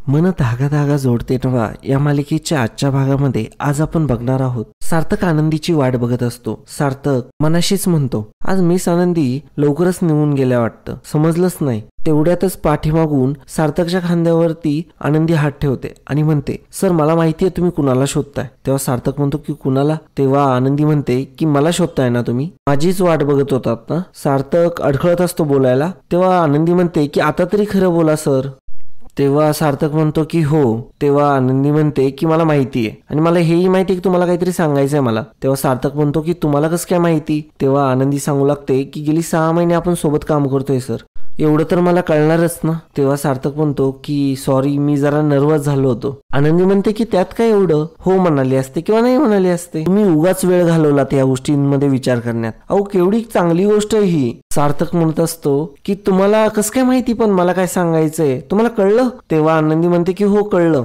मन धागा धागा जोडते नवा या मालिकेच्या आजच्या भागामध्ये आज आपण बघणार आहोत सार्थक आनंदीची वाट बघत असतो। सार्थक मनाशीच म्हणतो, आज मिस आनंदी लवकरच निघून गेल्या वाटतं, समजलंच नाही। तेवढ्यातच पाठीमागून सार्थकच्या खांद्यावरती आनंदी हात ठेवते आणि म्हणते, सर मला माहिती आहे तुम्ही कुणाला शोधताय। तेव्हा सार्थक म्हणतो की कुणाला? तेव्हा आनंदी म्हणते की मला शोधताय ना तुम्ही, माझीच वाट बघत होतात ना। सार्थक अडखळत असतो बोलायला, तेव्हा आनंदी म्हणते की आता तरी खरं बोला सर। तेव्हा सार्थक म्हणतो की हो। तेव्हा आनंदी म्हणते की मला माहिती आहे आणि मला हेही माहिती आहे की तुम्हाला काहीतरी सांगायचंय मला। तेव्हा सार्थक म्हणतो की तुम्हाला कसं काय माहिती? तेव्हा आनंदी सांगू लागते की गेली 6 महिने आपण सोबत काम करतोय सर, एवढं तर मला कळणारच ना। तेव्हा सार्थक म्हणतो की सॉरी मी जरा नर्वस झालो होतो। आनंदी म्हणते की त्यात काय एवढं, हो म्हणाली असते किंवा नाही म्हणाली असते, तुम्ही उगाच वेळ घालवलात या गोष्टींमध्ये विचार करण्यात, अहो केवढी चांगली गोष्ट आहे ही। सार्थक म्हणत असतो की तुम्हाला कसं काय माहिती पण मला काय सांगायचंय, तुम्हाला कळलं? तेव्हा आनंदी म्हणते की हो कळलं।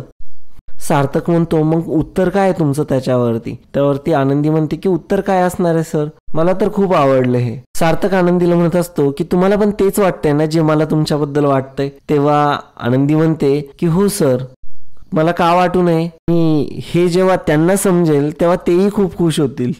सार्थक म्हणतो मग उत्तर काय आहे तुमचं त्याच्यावरती? त्यावरती आनंदी म्हणते की उत्तर काय असणार आहे सर, मला तर खूप आवडलं हे। सार्थक आनंदीला म्हणत असतो की तुम्हाला पण तेच वाटतंय ना जे मला तुमच्याबद्दल वाटतंय? तेव्हा आनंदी म्हणते की हो सर, मला का वाटू नये, मी हे जेव्हा त्यांना समजेल तेव्हा तेही खूप खुश होतील।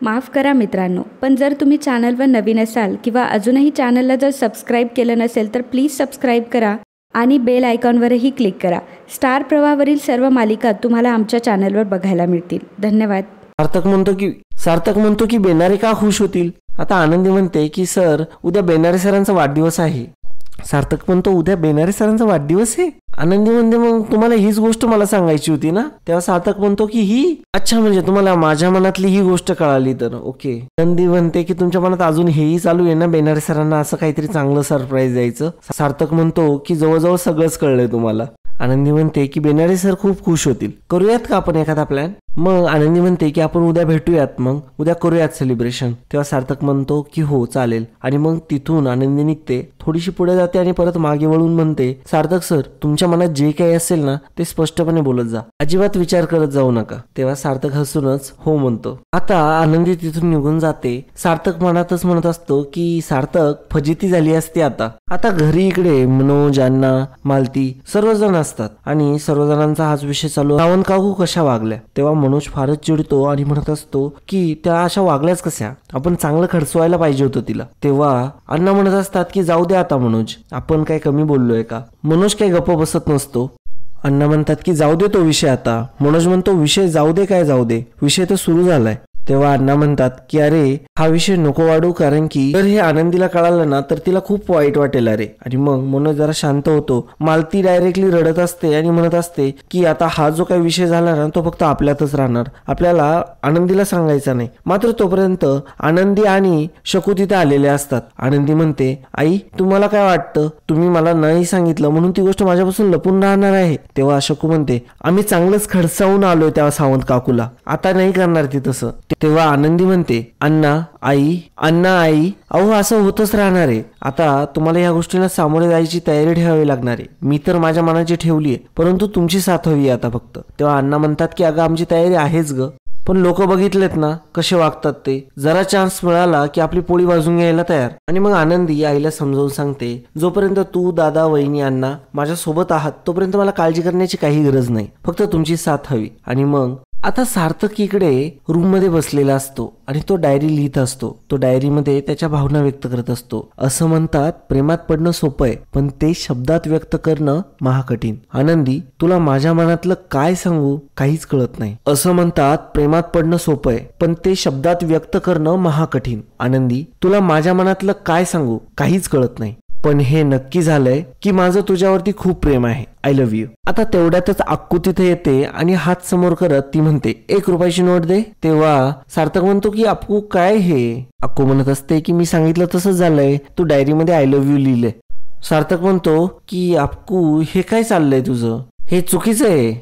माफ करा मित्रांनो, पण जर तुम्ही चॅनलवर नवीन असाल किंवा अजूनही चॅनलला जर सबस्क्राईब केलं नसेल तर प्लीज सबस्क्राईब करा आणि बेल आयकॉनवरही क्लिक करा। स्टार प्रवाहावरील सर्व मालिका तुम्हाला आमच्या चॅनलवर बघायला मिळतील। धन्यवाद। सार्थक म्हणतो की बेनारे का खुश होतील? आता आनंदी म्हणते की सर उद्या बेनारे सरांचा वाढदिवस आहे। सार्थक म्हणतो उद्या बेनारे सरांचा वाढदिवस आहे? आनंदी म्हणते मग तुम्हाला हीच गोष्ट मला सांगायची होती ना? तेव्हा सार्थक म्हणतो की ही, अच्छा म्हणजे तुम्हाला माझ्या मनातली ही गोष्ट कळाली तर ओके। आनंदी म्हणते की तुमच्या मनात अजून हेही चालू आहे ना बेनारे सरांना असं काहीतरी चांगलं सरप्राईज द्यायचं? सार्थक म्हणतो की जवळजवळ सगळंच कळलंय तुम्हाला। आनंदी म्हणते की बेनारे सर खूप खुश होतील, करूयात का आपण एखादा प्लॅन? मग आनंदी म्हणते की आपण उद्या भेटूयात, मग उद्या करूयात सेलिब्रेशन। तेव्हा सार्थक म्हणतो की हो चालेल आणि मग तिथून आनंदी निघते, थोडीशी पुढे जाते आणि परत मागे वळून म्हणते, सार्थक सर तुमच्या मनात जे काही असेल ना ते स्पष्टपणे बोलत जा, अजिबात विचार करत जाऊ नका। तेव्हा सार्थक हसूनच हो म्हणतो। आता आनंदी तिथून निघून जाते। सार्थक मनातच म्हणत असतो की सार्थक फजिती झाली असती आता घरी इकडे मनोज, अण्णा, मालती सर्वजण असतात आणि सर्वजणांचा हाच विषय चालू, सावंत काकू कशा वागल्या? तेव्हा मनोज फारच चिडतो आणि म्हणत असतो की त्या अशा वागल्याच कशा, आपण चांगलं खर्चवायला पाहिजे होतं तिला। तेव्हा अण्णा म्हणत असतात की जाऊ दे आता मनोज, आपण काय कमी बोललोय का? मनोज काही गप्प बसत नसतो। अण्णा म्हणतात की जाऊ दे तो विषय आता। मनोज म्हणतो विषय जाऊ दे काय जाऊ दे, विषय तर सुरू झालाय। तेव्हा अण्णा म्हणतात की अरे हा विषय नको वाढू, कारण की जर हे आनंदीला कळालं ना तर तिला खूप वाईट वाटेल अरे। आणि मग मनोज जरा शांत होतो। मालती डायरेक्टली रडत असते आणि म्हणत असते की आता हा जो काही विषय झाला ना तो फक्त आपल्यातच राहणार, आपल्याला आनंदीला सांगायचा नाही। मात्र तोपर्यंत आनंदी आणि शकू तिथे आलेले असतात। आनंदी म्हणते आई तुम्हाला काय वाटतं, तुम्ही मला नाही सांगितलं म्हणून ती गोष्ट माझ्यापासून लपून राहणार आहे? तेव्हा शकू म्हणते आम्ही चांगलंच खडसावून आलोय त्या सावंत काकूला, आता नाही करणार ती तसं। तेव्हा आनंदी म्हणते अण्णा आई अहो असं होतच राहणार आहे, आता तुम्हाला या गोष्टीला सामोरे जायची तयारी ठेवावी लागणार आहे। मी तर माझ्या मनाची ठेवली आहे, परंतु तुमची साथ हवी आता फक्त। तेव्हा अण्णा म्हणतात की अगं आमची तयारी आहेच ग, पण लोक बघितलेत ना कसे वागतात ते, जरा चान्स मिळाला की आपली पोळी भाजून घ्यायला तयार। आणि मग आनंदी आईला समजावून सांगते जोपर्यंत तू, दादा, वहिनी, अण्णा माझ्या सोबत आहात तोपर्यंत मला काळजी करण्याची काही गरज नाही, फक्त तुमची साथ हवी। आणि मग आता सार्थक इकडे रूम मध्ये बसलेला असतो आणि तो डायरी लिहित असतो। तो डायरीमध्ये त्याच्या भावना व्यक्त करत असतो। असं म्हणतात प्रेमात पडणं सोपं आहे पण ते शब्दात व्यक्त करणं महाकठीण। आनंदी तुला माझ्या मनातलं काय सांगू काहीच कळत नाही। असं म्हणतात प्रेमात पडणं सोपं आहे पण ते शब्दात व्यक्त करणं महाकठीण। आनंदी तुला माझ्या मनातलं काय सांगू काहीच कळत नाही, पण हे नक्की झालंय की माझं तुझ्यावरती खूप प्रेम आहे, आय लव्ह यू। आता तेवढ्यातच अक्कू तिथे येते आणि हात समोर करत ती म्हणते 1 रुपयाची नोट दे। तेव्हा सार्थक म्हणतो की अक्कू काय हे? अक्कू म्हणत असते की मी सांगितलं तसंच झालंय, तू डायरीमध्ये आय लव्ह यू लिहिलंय। सार्थक म्हणतो की अक्कू हे काय चाललंय तुझं, हे चुकीचं आहे।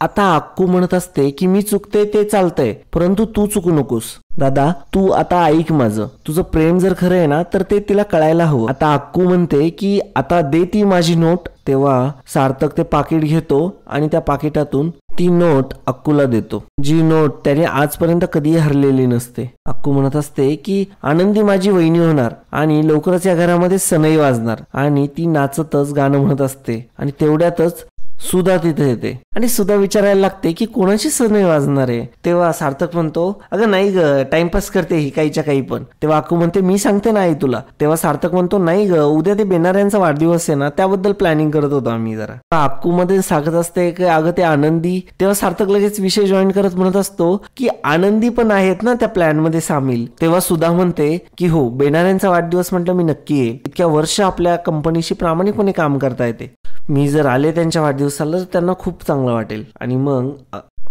आता अक्कू म्हणत असते की मी चुकते ते चालतंय परंतु तू चुकू नकोस। दादा तू आता ऐक माझं, तुझं प्रेम जर खरं आहे ना तर ते तिला कळायला हवं। आता अक्कू म्हणते की आता दे ती माझी नोट। तेव्हा सार्थक ते पाकिट घेतो आणि त्या पाकिटातून ती नोट अक्कूला देतो, जी नोट त्याने आजपर्यंत कधीही हरलेली नसते. अक्कू म्हणत असते की आनंदी माझी वहिनी होणार आणि लवकरच या घरामध्ये सनई वाजणार. आणि ती नाचतच गाणं म्हणत असते आणि तेवढ्यातच सुधा तिथे येते आणि सुधा विचारायला लागते की कोणाची सनई वाजणार आहे. तेव्हा सार्थक म्हणतो अगं नाही ग, टाइमपास करते ही काहीच्या काही पण. तेव्हा अक्कू म्हणते मी सांगते ना आई तुला. तेव्हा सार्थक म्हणतो नाही ग, उद्या ते बेनाऱ्यांचा वाढदिवस आहे ना, त्याबद्दल प्लॅनिंग करत होतो आम्ही जरा. अक्कू मध्ये सांगत असते की अगं ते आनंदी. तेव्हा सार्थक लगेच विषय जॉईन करत म्हणत असतो की आनंदी पण आहेत ना त्या प्लॅन मध्ये सामील. तेव्हा सुधा म्हणते की हो, बेनाऱ्यांचा वाढदिवस म्हटलं मी नक्की येईल. इतक्या वर्ष आपल्या कंपनीशी प्रामाणिकपणे काम करता येते. मी जर आले त्यांच्या वाढदिवसाला तर त्यांना खूप चांगलं वाटेल. आणि मग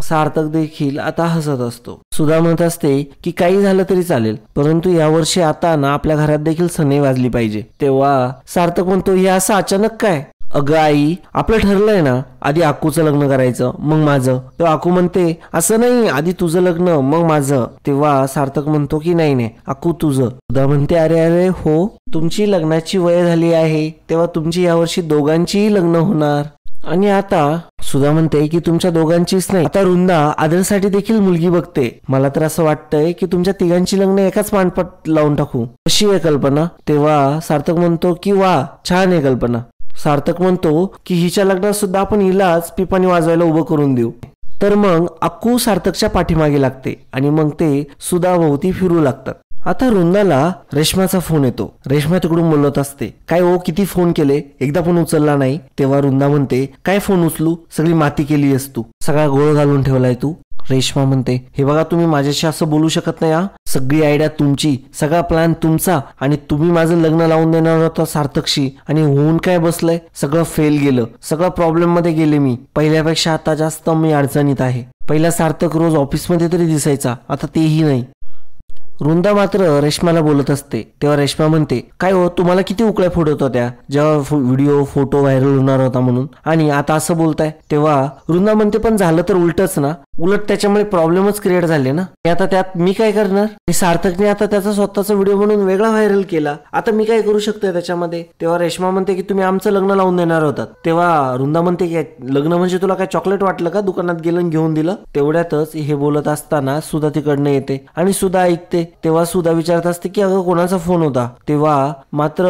सार्थक देखील आता हसत असतो. सुधा म्हणत असते की काही झालं तरी चालेल, परंतु यावर्षी आता ना आपल्या घरात देखील सनई वाजली पाहिजे. तेव्हा सार्थक म्हणतो हे असं अचानक काय? अगं आई, आपलं ठरलंय ना आधी अक्कूचं लग्न करायचं मग माझं. तेव्हा अक्कू म्हणते असं नाही, आधी तुझं लग्न मग माझं. तेव्हा सार्थक म्हणतो की नाही नाही अक्कू तुझं. सुधा म्हणते अरे अरे हो, तुमची लग्नाची वय झाली आहे तेव्हा तुमची यावर्षी दोघांचीही लग्न होणार. आणि आता सुधा म्हणते की तुमच्या दोघांचीच नाही, आता वृंदा आदरसाठी देखील मुलगी बघते. मला तर असं वाटतंय की तुमच्या तिघांची लग्न एकाच मांडपात लावून टाकू. कशी आहे कल्पना? तेव्हा सार्थक म्हणतो की वा, छान आहे कल्पना. सार्थक म्हणतो की हिच्या लग्नात सुद्धा आपण हिलाच पिपाणी वाजवायला उभं करून देऊ. तर मग अक्कू सार्थकच्या पाठीमागे लागते आणि मग ते सुधाभोवती फिरू लागतात. आता वृंदाला रेश्माचा फोन येतो. रेश्मा तिकडून बोलत असते काय हो, किती फोन केले, एकदा पण उचलला नाही. तेव्हा वृंदा म्हणते काय फोन उचलू, सगळी माती केली आहेस तू, सगळा गोळ घालून ठेवलाय तू. रेश्मा म्हणते हे बघा, तुम्ही माझ्याशी असं बोलू शकत नाही. सगळी आयडिया तुमची, सगळा प्लॅन तुमचा, आणि तुम्ही माझं लग्न लावून देणार होता सार्थकशी आणि होऊन काय बसलंय, सगळं फेल गेलं, सगळं प्रॉब्लेम मध्ये गेले मी. पहिल्यापेक्षा आता जास्त मी अडचणीत आहे. पहिला सार्थक रोज ऑफिसमध्ये तरी दिसायचा, आता तेही नाही. वृंदा मात्र रेश्माला बोलत असते. तेव्हा रेश्मा म्हणते काय हो, तुम्हाला किती उकळ्या फोडत होत्या जेव्हा व्हिडिओ फोटो व्हायरल होणार होता म्हणून, आणि आता असं बोलताय. तेव्हा वृंदा म्हणते पण झालं तर उलटच ना, उलट त्याच्यामुळे प्रॉब्लेमच क्रिएट झाले ना. आता त्यात मी काय करणार? सार्थकने आता त्याचा स्वतःचा व्हिडिओ म्हणून वेगळा व्हायरल केला, आता मी काय करू शकतोय त्याच्यामध्ये. तेव्हा रेश्मा म्हणते की तुम्ही आमचं लग्न लावून देणार होतात. तेव्हा वृंदा म्हणते की लग्न म्हणजे तुला काय चॉकलेट वाटलं का, दुकानात गेलं घेऊन दिलं. तेवढ्यातच हे बोलत असताना सुधा तिकडनं येते आणि सुधा ऐकते. तेव्हा सुधा विचारत असते की अगं कोणाचा फोन होता. तेव्हा मात्र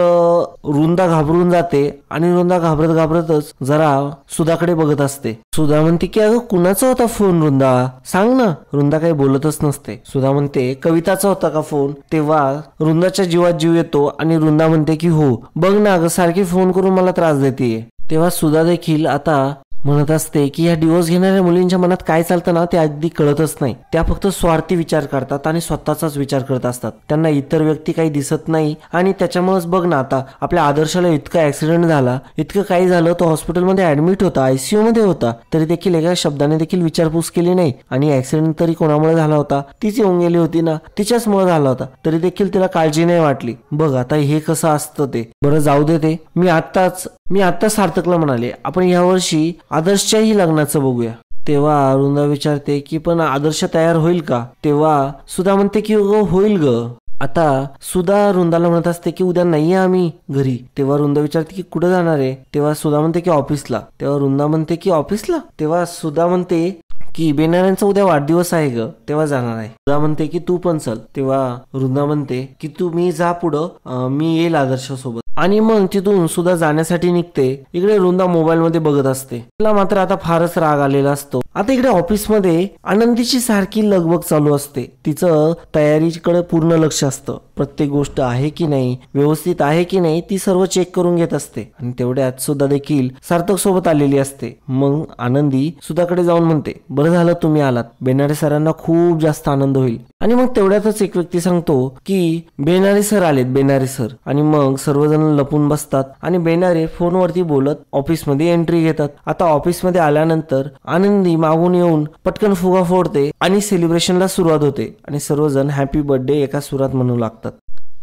वृंदा घाबरून जाते आणि वृंदा घाबरत घाबरतच जरा सुधाकडे बघत असते. सुधा म्हणते की अगं कुणाचा होता फोन वृंदा, सांग ना. वृंदा काही बोलतच नसते. सुधा म्हणते कविताचा होता का फोन. तेव्हा वृंदाच्या जीवात जीव येतो आणि वृंदा म्हणते की हो, बघ ना अगं सारखी फोन करून मला त्रास देते. तेव्हा सुधा देखील आता म्हणत असते की या डिवोर्स घेणाऱ्या मुलींच्या मनात काय चालतं ना ते अगदी कळतच नाही. त्या फक्त स्वार्थी विचार करतात आणि स्वतःचाच विचार करत असतात. त्यांना इतर व्यक्ती काही दिसत नाही आणि त्याच्यामुळेच बघ ना आता आपल्या आदर्शाला इतका ऍक्सिडेंट झाला, इतकं काही झालं, तो हॉस्पिटलमध्ये ऍडमिट होता, आयसीयू मध्ये होता, तरी देखील एका शब्दाने देखील विचारपूस केली नाही. आणि ऍक्सिडेंट तरी कोणामुळे झाला होता, तीच येऊन गेली होती ना, तिच्याचमुळे झाला होता, तरी देखील तिला काळजी नाही वाटली. बघ आता हे कसं असतं ते. बरं जाऊ दे ते. मी आत्ताच सार्थकला म्हणाले आपण यावर्षी आदर्शच्याही लग्नाचं बघूया. तेव्हा वृंदा विचारते की पण आदर्श तयार होईल का. तेव्हा सुधा म्हणते की होईल ग. आता सुधा वृंदाला म्हणत असते की उद्या नाहीये आम्ही घरी. तेव्हा वृंदा विचारते की कुठे जाणार आहे. तेव्हा सुधा म्हणते की ऑफिसला. तेव्हा वृंदा म्हणते की ऑफिसला. तेव्हा सुधा म्हणते की बेनाऱ्यांचा उद्या वाढदिवस आहे ग, तेव्हा जाणार आहे. सुधा म्हणते की तू पण चल. तेव्हा वृंदा म्हणते की तू मी जा पुढं, मी येईल आदर्शासोबत. आणि मग तिथून सुद्धा जाण्यासाठी निघते. इकडे वृंदा मोबाईल मध्ये बघत असते. तिला मात्र आता फारच राग आलेला असतो. आता इकडे ऑफिसमध्ये आनंदीची सारखी लगबग चालू असते. तिचं तयारीकडे पूर्ण लक्ष असतं. प्रत्येक गोष्ट आहे की नाही, व्यवस्थित आहे की नाही, ती सर्व चेक करून घेत असते. आणि तेवढ्यात सुद्धा देखील सार्थक सोबत आलेली असते. मग आनंदी सुधाकडे जाऊन म्हणते बरं झालं तुम्ही आलात, बेनारे सरांना खूप जास्त आनंद होईल. आणि मग तेवढ्यातच एक व्यक्ती सांगतो की बेनारे सर आलेत, बेनारे सर. आणि मग सर्वजण लपून बसतात आणि बेनारे फोनवरती बोलत ऑफिसमध्ये एंट्री घेतात. आता ऑफिसमध्ये आल्यानंतर आनंदी मागून येऊन पटकन फुगा फोडते आणि सेलिब्रेशनला सुरुवात होते. आणि सर्वजण हॅपी बर्थडे एका सुरात म्हणू लागतात.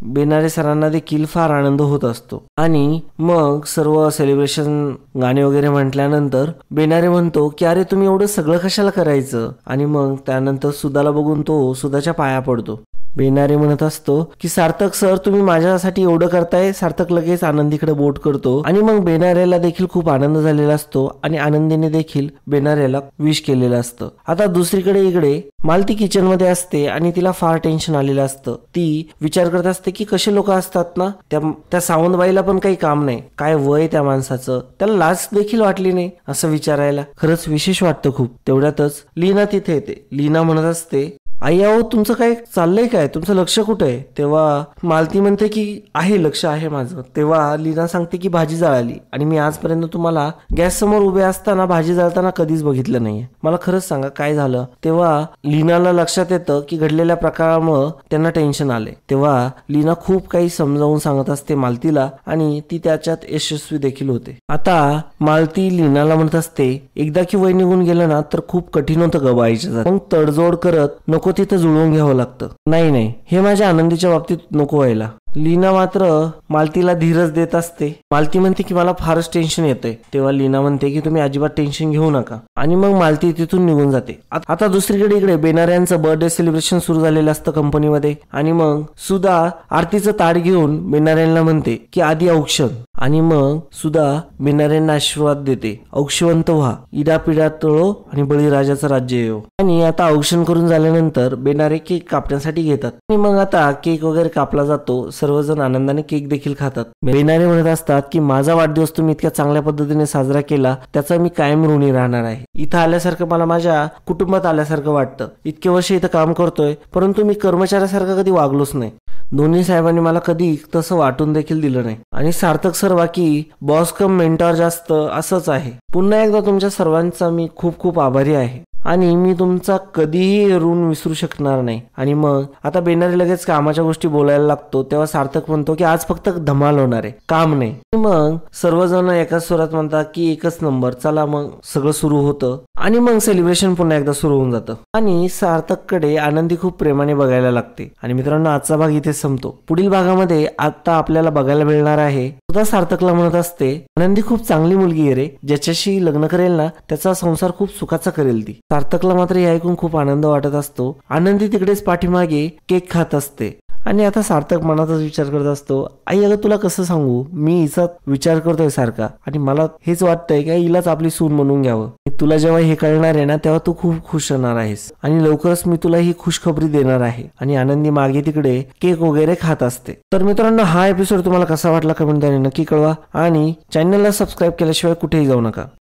बेनारे सरांना देखील फार आनंद होत असतो. आणि मग सर्व सेलिब्रेशन गाणे वगैरे म्हटल्यानंतर बेनारे म्हणतो की अरे तुम्ही एवढं सगळं कशाला करायचं. आणि मग त्यानंतर सुधाला बघून तो सुधाच्या पाया पडतो. बेनारे म्हणत असतो की सार्थक सर तुम्ही माझ्यासाठी एवढं करताय. सार्थक लगेच आनंदीकडे बोट करतो आणि मग बेनारेला देखील खूप आनंद झालेला असतो आणि आनंदीने देखील बेनारेला विश केलेलं असतं. आता दुसरीकडे इकडे मालती किचन मध्ये असते आणि तिला फार टेन्शन आलेलं असतं. ती विचार करत असते की कसे लोक असतात ना, त्या सावंतबाईला पण काही काम नाही, काय वय त्या माणसाचं, त्याला लाज देखील वाटली नाही असं विचारायला. खरंच विशेष वाटतं खूप. तेवढ्यातच लीना तिथे येते. लीना म्हणत असते आई अहो तुमचं काय चाललंय, काय तुमचं लक्ष कुठे आहे? तेव्हा मालती म्हणते की आहे लक्ष आहे माझं. तेव्हा लीना सांगते की भाजी जळाली आणि मी आजपर्यंत तुम्हाला गॅस समोर उभे असताना भाजी जळताना कधीच बघितलं नाहीये. मला खरंच सांगा काय झालं? तेव्हा लीनाला लक्षात येतं की घडलेल्या प्रकारामुळे त्यांना टेन्शन आले. तेव्हा लीना खूप काही समजावून सांगत असते मालतीला आणि ती त्याच्यात यशस्वी देखील होते. आता मालती लीनाला म्हणत असते एकदा की वय निघून गेलं ना तर खूप कठीण होतं गबाईच्या, मग तडजोड करत नको तिथं जुळवून घ्यावं लागतं. नाही हे माझ्या आनंदीच्या बाबतीत नको व्हायला. लीना मात्र मालतीला धीरज देत असते. मालती म्हणते की मला फारच टेन्शन येतंय. तेव्हा लीना म्हणते की तुम्ही अजिबात टेन्शन घेऊ नका आणि मग मालती तिथून निघून जाते. आता दुसरीकडे इकडे बेनाऱ्यांचं बर्थडे सेलिब्रेशन सुरू झालेलं असतं कंपनीमध्ये आणि मग सुधा आरतीचं ताट घेऊन बेनाऱ्यांना म्हणते की आधी औक्षण आणि मग सुधा बेनाऱ्यांना आशीर्वाद देते. औक्षवंत व्हा, इडापिडा तळो आणि बळीराजाचं राज्य येऊ. आणि आता औक्षण करून झाल्यानंतर बेनारे केक कापण्यासाठी घेतात आणि मग आता केक वगैरे कापला जातो. सर्वजण आनंदाने केक देखील खातात. बेनारे म्हणत असतात की माझा वाढदिवस तुम्ही इतक्या चांगल्या पद्धतीने साजरा केला त्याचा मी कायम ऋणी राहणार आहे. इथं आल्यासारखं मला माझ्या कुटुंबात आल्यासारखं वाटतं. इतके वर्ष इथं काम करतोय परंतु मी कर्मचाऱ्यासारखं कधी वागलोच नाही. दोन्ही साहेबांनी मला कधी तसं वाटून देखील दिलं नाही आणि सार्थक सर बाकी बॉस कम मेंटॉर जास्त असंच आहे. पुन्हा एकदा तुमच्या सर्वांचा मी खूप खूप आभारी आहे आणि मी तुमचा कधीही ऋण विसरू शकणार नाही. आणि मग आता बेनारे लगेच कामाच्या गोष्टी बोलायला लागतो. तेव्हा सार्थक म्हणतो की आज फक्त धमाल होणार आहे, काम नाही. मग सर्वजण एकाच सुरात म्हणतात की एकच नंबर, चला मग सगळं सुरू होतं आणि मग सेलिब्रेशन पुन्हा एकदा सुरू होऊन जातं आणि सार्थककडे आनंदी खूप प्रेमाने बघायला लागते. आणि मित्रांनो आजचा भाग इथे संपतो. पुढील भागामध्ये आता आपल्याला बघायला मिळणार आहे सुद्धा सार्थकला म्हणत असते आनंदी खूप चांगली मुलगी आहे रे, ज्याच्याशी लग्न करेल ना त्याचा संसार खूप सुखाचा करेल ती. सार्थकला मात्र हे ऐकून खूप आनंद वाटत असतो. आनंदी तिकडेच पाठीमागे केक खात असते आणि आता सार्थक मनातच विचार करत असतो आई अगं तुला कसं सांगू, मी हिचा विचार करतोय सारखा आणि मला हेच वाटतंय की हिलाच आपली सून म्हणून घ्यावं. तुला जेव्हा हे कळणार आहे ना तेव्हा तू खूप खुश होणार आहेस आणि लवकरच मी तुला ही खुशखबरी देणार आहे. आणि आनंदी मागे तिकडे केक वगैरे खात असते. तर मित्रांनो हा एपिसोड तुम्हाला कसा वाटला कमेंटद्वारे नक्की कळवा आणि चॅनलला सबस्क्राईब केल्याशिवाय कुठेही जाऊ नका.